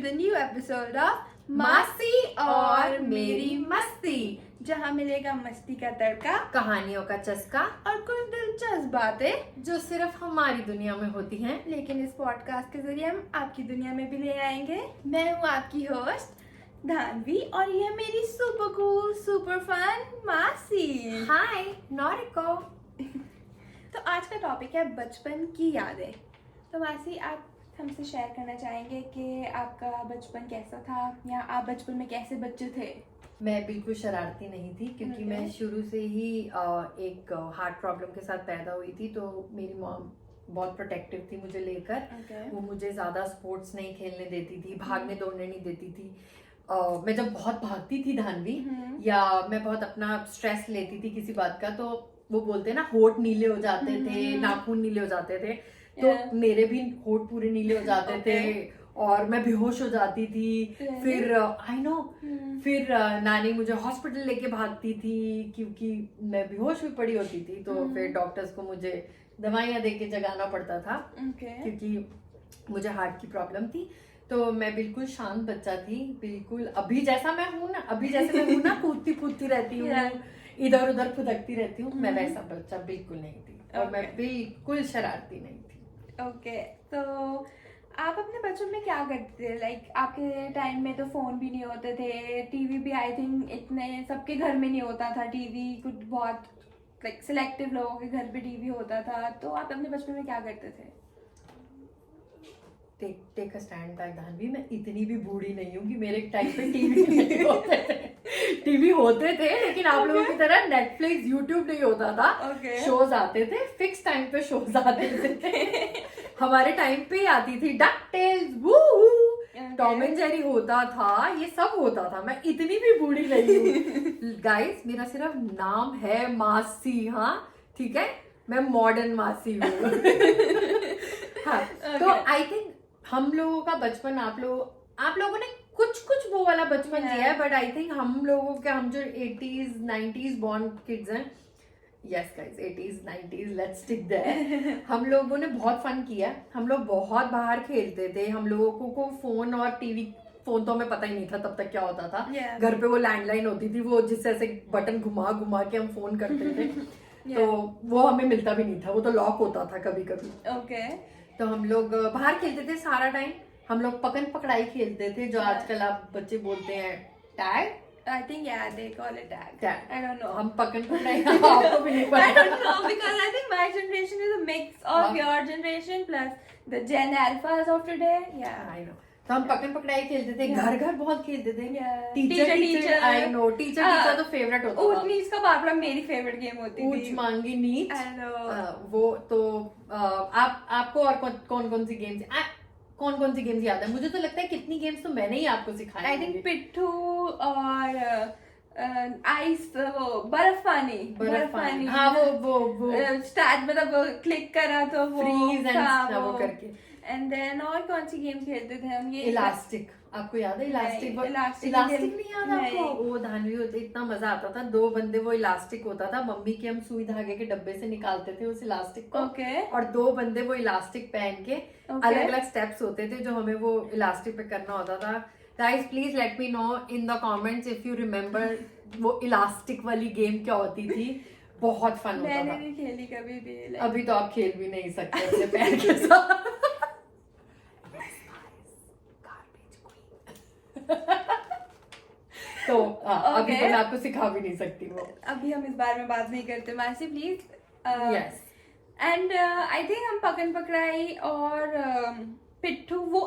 the new episode of मासी और मेरी मस्ती, जहाँ मिलेगा मस्ती का तड़का, कहानियों का चस्का और कुछ दिलचस्प बातें जो सिर्फ हमारी दुनिया में होती हैं। लेकिन इस पॉडकास्ट के जरिए हम आपकी दुनिया में भी ले आएंगे। मैं हूँ आपकी होस्ट धानवी और ये मेरी सुपर कूल सुपर फन मासी। हाय नॉरिको। तो आज का टॉपिक है बचपन की यादें। तो मासी, आप हमसे शेयर करना चाहेंगे कि आपका बचपन कैसा था या आप बचपन में कैसे बच्चे थे? मैं बिल्कुल शरारती नहीं थी क्योंकि Okay. मैं शुरू से ही एक हार्ट प्रॉब्लम के साथ पैदा हुई थी, तो मेरी मॉम बहुत प्रोटेक्टिव थी मुझे लेकर। वो मुझे ज़्यादा स्पोर्ट्स नहीं खेलने देती थी, भागने दौड़ने नहीं देती थी। मैं जब बहुत भागती थी धानवी या मैं बहुत अपना स्ट्रेस लेती थी किसी बात का, तो वो बोलते हैं ना होठ नीले हो जाते थे, नाखून नीले हो जाते थे, तो मेरे भी होठ पूरे नीले हो जाते थे और मैं बेहोश हो जाती थी। फिर फिर नानी मुझे हॉस्पिटल लेके भागती थी क्योंकि मैं बेहोश भी पड़ी होती थी। तो फिर डॉक्टर्स को मुझे दवाइयाँ दे के जगाना पड़ता था क्योंकि मुझे हार्ट की प्रॉब्लम थी। तो मैं बिल्कुल शांत बच्चा थी, बिल्कुल अभी जैसे मैं हूँ ना कूदती फूदती रहती हूँ, इधर उधर फुदकती रहती हूँ, मैं वैसा बच्चा बिल्कुल नहीं थी और मैं बिल्कुल शरारती नहीं थी। ओके, तो आप अपने बचपन में क्या करते थे? लाइक आपके टाइम में तो फोन भी नहीं होते थे, टीवी भी आई थिंक इतने सबके घर में नहीं होता था। टीवी कुछ बहुत लाइक सिलेक्टिव लोगों के घर पे टीवी होता था। तो आप अपने बचपन में क्या करते थे? Take a stand back Dhanvi, मैं इतनी भी बूढ़ी नहीं हूँ कि मेरे टाइम पे टीवी नहीं होते थे। टीवी होते थे लेकिन आप लोगों की तरह नेटफ्लिक्स यूट्यूब नहीं होता था। शोज आते थे, फिक्स टाइम पे शोज आते थे। हमारे टाइम पे ही आती थी डकटेल्स, टॉम एंड जेरी होता था, ये सब होता था। मैं इतनी भी बूढ़ी नहीं हूँ गाइस, मेरा सिर्फ नाम है मासी। हाँ ठीक है, मैं मॉडर्न मासी हूँ। हाँ, तो आई थिंक हम लोगों का बचपन आप लोगों ने कुछ वो वाला बचपन जिया है, बट आई थिंक हम जो 80s 90s बॉर्न किड्स हैं, yes guys 80s 90s let's stick there, हम लोगों ने बहुत फन किया। हम लोग बहुत बाहर खेलते थे। हम लोगों को फोन और टीवी, फोन तो हमें पता ही नहीं था तब तक क्या होता था। घर पे वो लैंडलाइन होती थी, वो जिससे ऐसे बटन घुमा घुमा के हम फोन करते थे। तो वो हमें मिलता भी नहीं था, वो तो लॉक होता था कभी कभी। तो हम लोग बाहर खेलते थे सारा टाइम। हम लोग पकड़ पकड़ाई खेलते थे, जो आजकल आप बच्चे बोलते हैं tag. I think they call it tag. I don't know. हम पकड़ पकड़ाई आपको भी नहीं पता। I don't know because I think my generation is a mix of your generation plus the Gen Alphas of today. Yeah, I know. तो हम पकड़ पकड़ाई खेलते थे, घर घर बहुत खेलते थे। टीचर आई नो, टीचर तो फेवरेट होता था। ऊंच नीच का पापड़ा मेरी फेवरेट गेम होती थी। ऊंच मांगी नीच। वो तो आपको और कौन सी गेम्स याद है? मुझे तो लगता है कितनी गेम्स तो मैंने ही आपको सिखाई। आई थिंक पिट्ठू और आइस, वो बर्फ पानी। हाँ, वो स्टार्ट मतलब क्लिक करा तो वो फ्रीज एंड वो करके। एंड देन और कौन सी गेम खेलते थे हम? ये इलास्टिक, आपको याद है? इलास्टिक नहीं याद आपको? वो धानवी होते, इतना मजा आता था। 2 बंदे, वो इलास्टिक होता था, मम्मी के हम सुई धागे के डब्बे से निकालते थे उस इलास्टिक को। और 2 बंदे वो इलास्टिक पहन के अलग अलग स्टेप्स होते थे जो हमें वो इलास्टिक पे करना होता था। Guys please let me know in the comments if you remember वो इलास्टिक वाली गेम क्या होती थी। बहुत फन होता था। मैंने नहीं खेली कभी भी। अभी तो आप खेल भी नहीं सकते अपने पैर के साथ। तो अभी तो मैं आपको सिखा भी नहीं सकती वो। अभी हम इस बारे में बात नहीं करते मासी, please. Yes. And I think हम पकड़ पकड़ाई और पिट्ठू, वो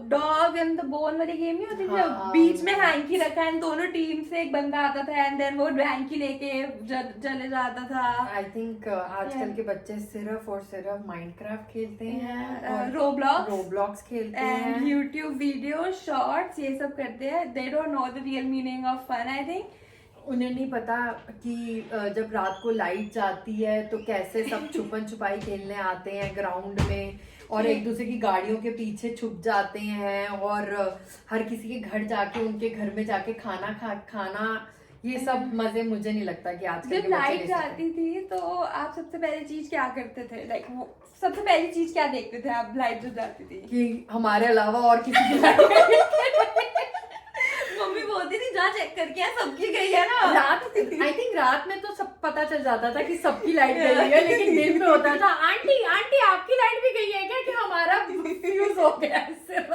डॉग एंड द बोन वाली गेम नहीं होती थी? बीच में हैंकी रखा है, दोनों टीम से एक बंदा आता था एंड देन वो हैंकी लेके चले जाता था। आई थिंक आजकल के बच्चे सिर्फ और सिर्फ माइनक्राफ्ट खेलते हैं, रोब्लॉक्स खेलते हैं, यूट्यूब वीडियो शॉर्ट्स ये सब करते हैं। They don't know the real meaning of fun. I think उन्हें नहीं पता कि जब रात को लाइट जाती है तो कैसे सब छुपन छुपाई खेलने आते हैं ग्राउंड में और एक दूसरे की गाड़ियों के पीछे छुप जाते हैं और हर किसी के घर जाके उनके घर में जाके खाना ये सब मजे मुझे नहीं लगता कि आज जब लाइट जाती थी तो आप सबसे पहले चीज क्या करते थे, लाइक वो सबसे पहली चीज क्या देखते थे आप लाइट जब जाती थी? कि हमारे अलावा और किसी की लाइट मम्मी बोलती थी जा चेक करके आ, सबकी गई है ना। रात आई थिंक रात में तो सब पता चल जाता था कि सबकी लाइट गई है, लेकिन दिन में होता था आंटी आंटी आपकी लाइट भी गई है क्या, कि हमारा फ्यूज हो गया इससे।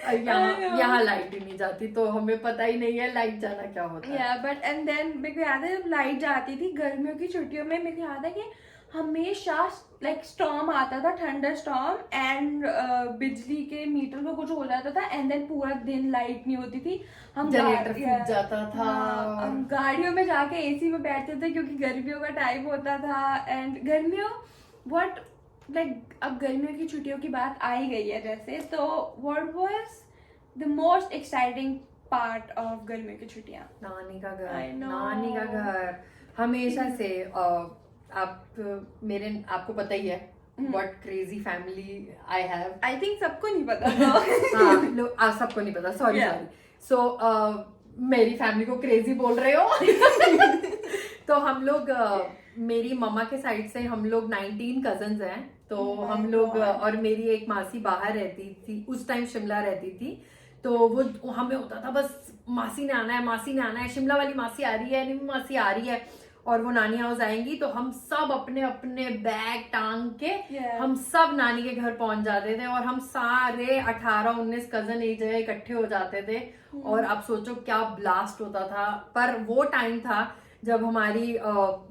यहाँ लाइट ही नहीं जाती तो हमें पता ही नहीं है लाइट जाना क्या होता है। बट एंड देन मेरे को याद है जब लाइट जाती थी गर्मियों की छुट्टियों में, मेरे को याद है कि हमेशा लाइक स्टॉर्म आता था, थंडर स्टॉर्म, एंड बिजली के मीटर को कुछ हो जाता था एंड देन पूरा दिन लाइट नहीं होती थी। हम जनरेटर फूट जाता था। हम गाड़ियों में जाके एसी में बैठते थे क्योंकि गर्मियों का टाइम होता था। एंड गर्मियों व्हाट लाइक अब गर्मियों की छुट्टियों की बात आ ही गई है जैसे, तो what was the most exciting part of गर्मियों की छुट्टियां? नानी का घर, नानी का घर हमेशा से आपको पता ही है what crazy family I have. I think सबको नहीं पता था। हाँ सबको नहीं पता, सॉरी सो मेरी फैमिली को क्रेजी बोल रहे हो। तो हम लोग मेरी मम्मा के साइड से हम लोग 19 कजन्स हैं, तो हम लोग और मेरी एक मासी बाहर रहती थी उस टाइम, शिमला रहती थी, तो वो हमें होता था बस मासी ने आना है, मासी ने आना है, शिमला वाली मासी आ रही है, निम्मी मासी आ रही है, और वो नानी हाउस आएंगी तो हम सब अपने अपने बैग टांग के हम सब नानी के घर पहुंच जाते थे, और हम सारे 18-19 कजन एक जगह इकट्ठे हो जाते थे। और आप सोचो क्या ब्लास्ट होता था। पर वो टाइम था जब हमारी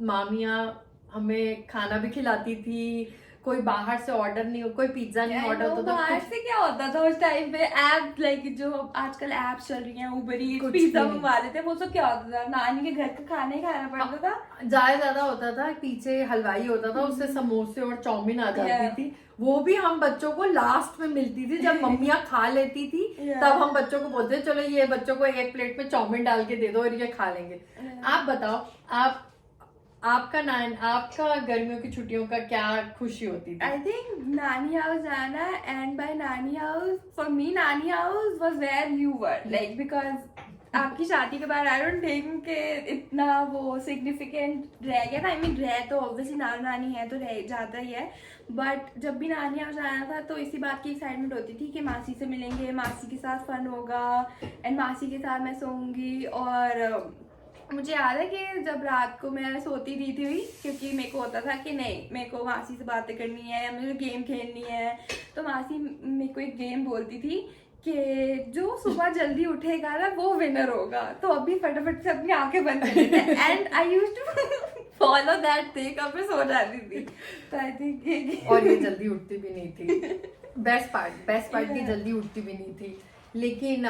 मामियाँ हमें खाना भी खिलाती थी, कोई बाहर से ऑर्डर नहीं, कोई पिज्जा नहीं ऑर्डर होता था। बाहर से क्या होता था उस टाइम पे? ऐप लाइक जो आजकल ऐप चल रही हैं, उबर ईट्स, पिज्जा मंगवा लेते, वो सब क्या होता था? नानी के घर का खाना ही खाना पड़ता था। ज्यादा होता था, पीछे हलवाई होता था, उससे समोसे और चाउमीन आ जाती थी, वो भी हम बच्चों को लास्ट में मिलती थी जब मम्मियाँ खा लेती थी। तब हम बच्चों को बोलते चलो ये बच्चों को एक प्लेट में चाउमीन डाल के दे दो और ये खा लेंगे। आप बताओ, आपका गर्मियों की छुट्टियों का क्या खुशी होती थी? आई थिंक नानी हाउस जाना, and by nani house for me nani house was where you were, like because आपकी शादी के बाद आई डोंट थिंक के इतना वो सिग्निफिकेंट रह गया था। आई मीन रह तो ऑब्वियसली नानी है तो रह जाता ही है, बट जब भी नानी हाउस आना था तो इसी बात की एक्साइटमेंट होती थी कि मासी से मिलेंगे, मासी के साथ फन होगा, एंड मासी के साथ मैं सोऊंगी। और मुझे याद है कि जब रात को मैं सोती नहीं थी हुई, क्योंकि मेरे को होता था कि नहीं मेरे को मासी से बातें करनी है या मुझे गेम खेलनी है, तो मासी मेरे को एक गेम बोलती थी कि जो सुबह जल्दी उठेगा ना वो विनर होगा। तो अभी फटाफट से अपनी आंखें बंद कर देते, and I used to follow that thing, अब मैं सो जाती थी। तो आई थिंक और ये जल्दी उठती भी नहीं थी। बेस्ट पार्ट की जल्दी उठती भी नहीं थी। लेकिन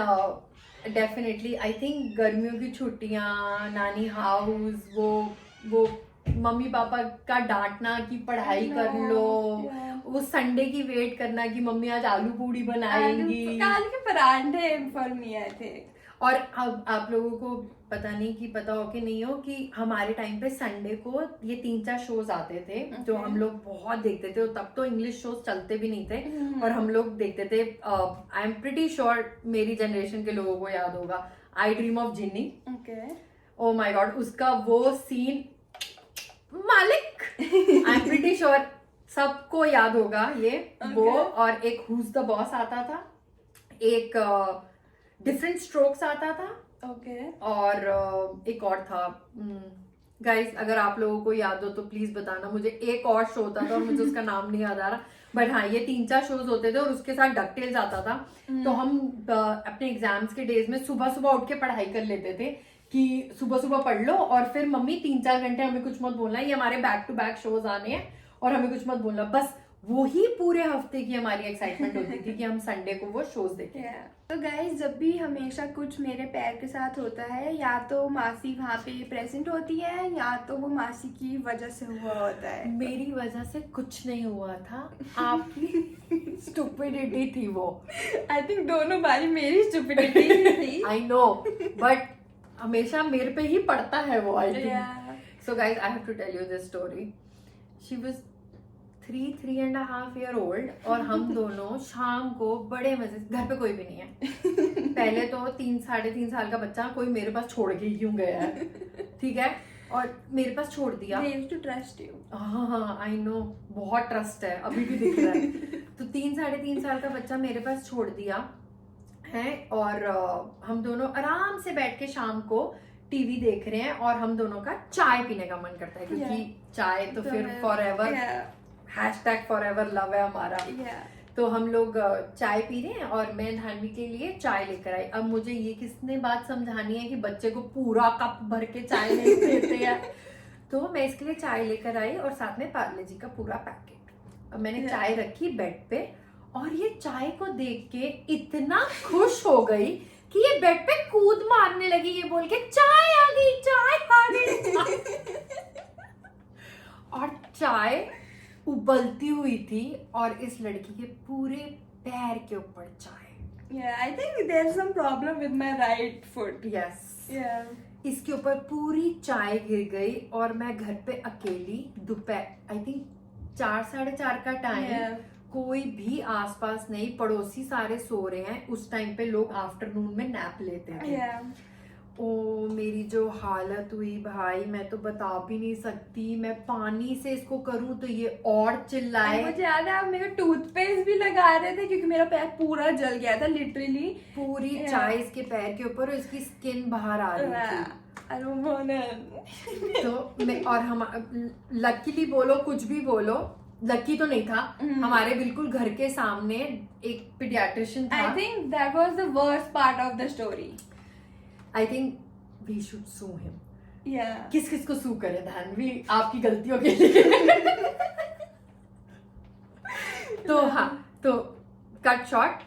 डेफिनेटली आई थिंक गर्मियों की छुट्टियां, नानी हाउस, वो मम्मी पापा का डांटना कि पढ़ाई कर लो, वो संडे की वेट करना कि मम्मी आज आलू पूड़ी बनाएंगी, आलू के परांठे फॉर मी आई थिंक। और अब आप लोगों को पता नहीं कि पता हो कि नहीं हो कि हमारे टाइम पे संडे को ये 3-4 शोज आते थे जो हम लोग बहुत देखते थे। तब तो इंग्लिश शोज चलते भी नहीं थे और हम लोग देखते थे। आई एम प्रिटी श्योर मेरी जनरेशन के लोगों को याद होगा आई ड्रीम ऑफ जिन्नी। ओ माय गॉड, उसका वो सीन मालिक आई एम प्रिटी श्योर सबको याद होगा ये। वो और एक हुज द बॉस आता था, एक डिफरेंट स्ट्रोक्स आता था, और एक और था। गाइस अगर आप लोगों को याद हो तो प्लीज बताना मुझे। एक और शो होता था और मुझे उसका नाम नहीं याद आ रहा, बट हाँ ये 3-4 शोज होते थे और उसके साथ डकटेल्स आता था। तो हम अपने एग्जाम्स के डेज में सुबह सुबह उठ के पढ़ाई कर लेते थे कि सुबह सुबह पढ़ लो और फिर मम्मी 3-4 घंटे हमें कुछ मत बोलना, ये हमारे बैक टू बैक शोज आने हैं और हमें कुछ मत बोलना। बस वो ही पूरे हफ्ते की हमारी एक्साइटमेंट होती थी कि हम संडे को वो शोज देखें। तो गाइस जब भी हमेशा कुछ मेरे पैर के साथ होता है, या तो मासी वहाँ पे प्रेजेंट होती है या तो वो मासी की वजह से हुआ होता है। मेरी वजह से कुछ नहीं हुआ था, आपकी स्टुपिडिटी थी वो। आई थिंक दोनों बारी मेरी स्टुपिडिटी थी। आई नो, बट हमेशा मेरे पे ही पड़ता है वो। I think so guys I have to tell you this story. She was 3.5 year old और हम दोनों शाम को बड़े मजे से, घर पे कोई भी नहीं है पहले तो 3-3.5 साल का बच्चा कोई मेरे पास छोड़ के क्यों गया है, ठीक है, और मेरे पास छोड़ दिया। They used to trust you. हाँ आई नो, बहुत ट्रस्ट है, अभी भी दिख रहा है। तो 3-3.5 साल का बच्चा मेरे पास छोड़ दिया है और हम दोनों आराम से बैठ के शाम को टीवी देख रहे हैं और हम दोनों का चाय पीने का मन करता है क्योंकि चाय तो फिर फॉरएवर, #forever लव है हमारा। तो हम लोग चाय पी रहे हैं और मैं धानवी के लिए चाय लेकर आई। अब मुझे ये किसने बात समझानी है कि बच्चे को पूरा कप भर के चाय नहीं देते हैं, तो मैं इसके लिए चाय लेकर आई और साथ में पार्ले जी का पूरा पैकेट। अब मैंने चाय रखी बेड पे और ये चाय को देख के इतना खुश हो गई कि ये बेड पे कूद मारने लगी, ये बोल के चाय आ गई, चाय आ गई। और चाय उबलती हुई थी और इस लड़की के पूरे पैर के ऊपर चाय। Yeah, I think there's some problem with my right foot. Yes. Yeah. इसके ऊपर पूरी चाय गिर गई और मैं घर पे अकेली, दोपहर आई थिंक 4-4:30 का टाइम, Yeah. कोई भी आसपास नहीं, पड़ोसी सारे सो रहे हैं। उस टाइम पे लोग आफ्टरनून में नैप लेते थे। Yeah. ओ मेरी जो हालत हुई भाई, मैं तो बता भी नहीं सकती। मैं पानी से इसको करूं तो ये और चिल्लाए। मुझे याद है आप मेरे को टूथपेस्ट भी लगा रहे थे क्योंकि मेरा पैर पूरा जल गया था लिटरली। पूरी चाय इसके पैर के ऊपर और इसकी स्किन बाहर आ रही थी। I don't wanna. तो मैं और हम लकीली बोलो कुछ भी बोलो, लकी तो नहीं था, हमारे बिल्कुल घर के सामने एक पीडियाट्रिशियन था। I think that was the worst part of the story. I think we should sue him. Yeah. किस किस को सू करे धानवी आपकी गलतियों के लिए। तो हाँ, तो कट शॉर्ट,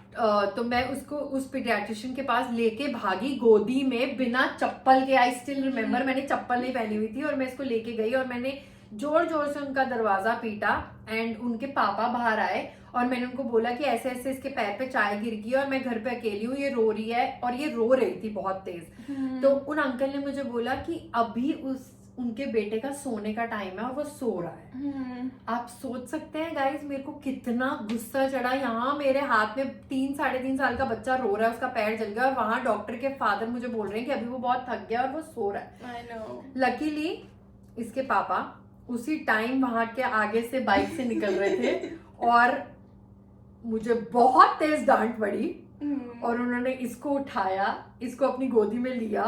तो मैं उसको उस पीडियाट्रिशियन के पास लेके भागी गोदी में बिना चप्पल के। आई स्टिल रिमेम्बर, मैंने चप्पल नहीं पहनी हुई थी और मैं इसको लेके गई और मैंने जोर जोर से उनका दरवाजा पीटा एंड उनके पापा बाहर आए और मैंने उनको बोला कि ऐसे ऐसे इसके पैर पे चाय गिर गई और मैं घर पे अकेली हूँ, ये रो रही है, और ये रो रही थी बहुत तेज। तो उन अंकल ने मुझे बोला कि अभी उनके बेटे का सोने का टाइम है और वो सो रहा है। आप सोच सकते हैं गाइस मेरे को कितना गुस्सा चढ़ा। यहाँ मेरे हाथ में 3-3.5 साल का बच्चा रो रहा है, उसका पैर जल गया और वहां डॉक्टर के फादर मुझे बोल रहे हैं कि अभी वो बहुत थक गया और वो सो रहा है। लकीली इसके पापा उसी टाइम वहां के आगे से बाइक से निकल रहे थे और मुझे बहुत तेज डांट पड़ी और उन्होंने इसको उठाया, इसको अपनी गोदी में लिया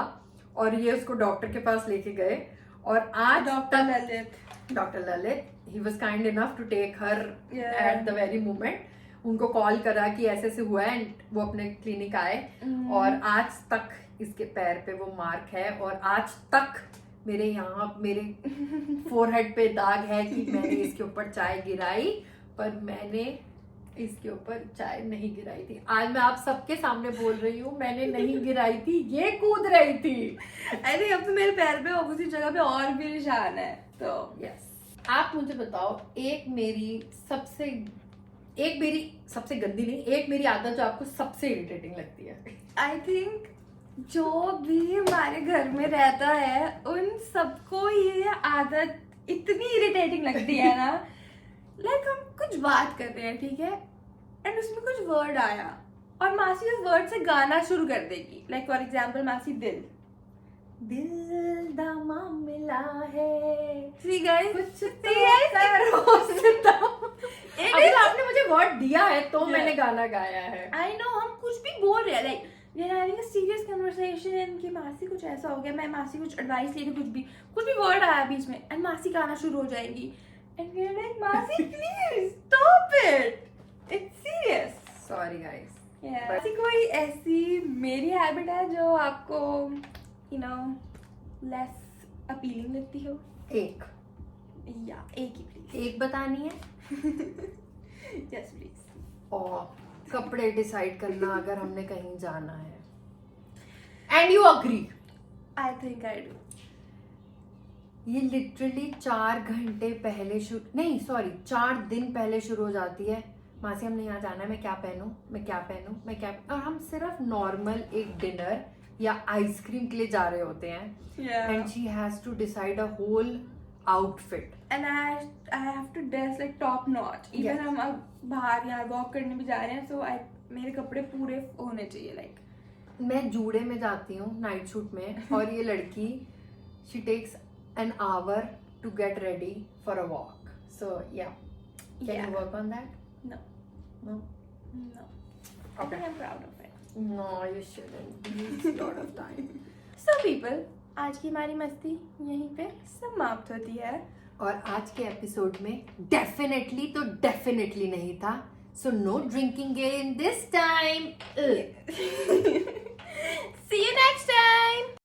और ये उसको डॉक्टर के पास लेके गए। और आज डॉक्टर ललित ही was kind enough to take her at the very moment. उनको कॉल करा कि ऐसे ऐसे हुआ है एंड वो अपने क्लिनिक आए और आज तक इसके पैर पे वो मार्क है और आज तक मेरे यहाँ मेरे फोरहेड पे दाग है कि मैंने इसके ऊपर चाय गिराई, पर मैंने इसके ऊपर चाय नहीं गिराई थी। आज मैं आप सबके सामने बोल रही हूँ, मैंने नहीं गिराई थी, ये कूद रही थी। आई थिंक अब तो मेरे पैर पे उसी जगह पे और भी निशान है। तो यस, आप मुझे बताओ एक मेरी सबसे गंदी नहीं, एक मेरी आदत जो आपको सबसे इरिटेटिंग लगती है। आई थिंक जो भी हमारे घर में रहता है उन सबको ये आदत इतनी इरिटेटिंग लगती है ना। लाइक हम कुछ बात कर रहे हैं, ठीक है, एंड उसमें कुछ वर्ड आया और मासी उस वर्ड से गाना शुरू कर देगी। लाइक फॉर एग्जाम्पल मासी दिल दा मामला है, सी गाइस कुछ अभी आपने मुझे वर्ड दिया है तो मैंने गाना गाया है। आई नो, हम कुछ भी बोल रहे हैं, like we are having a serious conversation कि मासी कुछ ऐसा हो गया, मैं मासी कुछ एडवाइस ले रही, कुछ भी वर्ड आया बीच में एंड मासी गाना शुरू हो जाएगी एंड we are like मासी please stop it, it's serious. Sorry guys. मासी कोई ऐसी मेरी हैबिट है जो आपको you know less appealing लगती हो? एक ही प्लीज। एक बतानी है? Yes please. और कपड़े डिसाइड करना अगर हमने कहीं जाना है and you agree. I think I do. ये लिटरली 4 घंटे पहले 4 दिन पहले शुरू हो जाती है। मासी हमने यहाँ जाना है, मैं क्या पहनूं, और हम सिर्फ नॉर्मल एक डिनर या आइसक्रीम के लिए जा रहे होते हैं and she has to decide a whole outfit. And I have to dress like top notch. Even Yes. हम अब बाहर यार वॉक करने भी जा रहे हैं, so मेरे कपड़े पूरे होने चाहिए like. मैं जूड़े में जाती हूँ नाइट सूट में और ये लड़की she takes an hour to get ready for a walk. So yeah, can Yeah. you work on that? No. No. No. I Okay. think I'm proud of it. No, you shouldn't. It's a lot of time. So people, आज की हमारी मस्ती यहीं पे समाप्त होती है. और आज के एपिसोड में डेफिनेटली तो डेफिनेटली नहीं था. So no drinking game this time. See you next time.